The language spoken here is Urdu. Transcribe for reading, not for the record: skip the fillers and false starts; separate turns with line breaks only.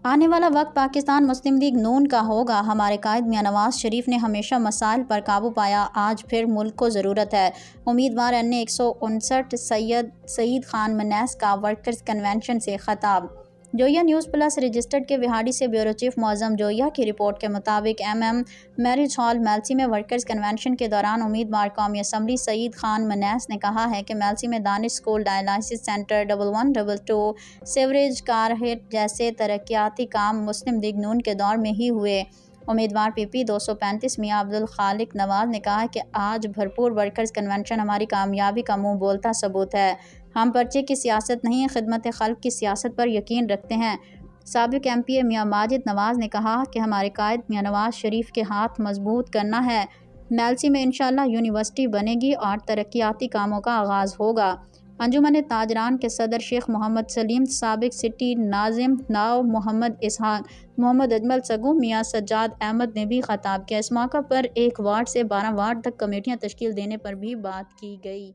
آنے والا وقت پاکستان مسلم لیگ نون کا ہوگا۔ ہمارے قائد میاں نواز شریف نے ہمیشہ مسائل پر قابو پایا، آج پھر ملک کو ضرورت ہے۔ امیدوار این 159 سعید خان منیس کا ورکرز کنونشن سے خطاب۔ جویا نیوز پلس رجسٹرڈ کے وہاڑی سے بیورو چیف معظم جویا کی رپورٹ کے مطابق میرج ہال میلسی میں ورکرز کنونشن کے دوران امیدوار قومی اسمبلی سعید خان منیس نے کہا ہے کہ میلسی میں دانش اسکول، ڈائلسس سینٹر، 1122 سیوریج کارہٹ جیسے ترقیاتی کام مسلم لیگ نون کے دور میں ہی ہوئے۔ امیدوار پی پی 235 میاں عبدالخالق نواز نے کہا کہ آج بھرپور ورکرز کنونشن ہماری کامیابی کا منہ بولتا ثبوت ہے۔ ہم پرچے کی سیاست نہیں، خدمت خلق کی سیاست پر یقین رکھتے ہیں۔ سابق ایم پی اے میاں ماجد نواز نے کہا کہ ہمارے قائد میاں نواز شریف کے ہاتھ مضبوط کرنا ہے۔ میلسی میں انشاءاللہ یونیورسٹی بنے گی اور ترقیاتی کاموں کا آغاز ہوگا۔ انجمن تاجران کے صدر شیخ محمد سلیم، سابق سٹی ناظم نائب محمد اسحاق، محمد اجمل سگو، میاں سجاد احمد نے بھی خطاب کیا۔ اس موقع پر 1 وارڈ سے 12 وارڈ تک کمیٹیاں تشکیل دینے پر بھی بات کی گئی۔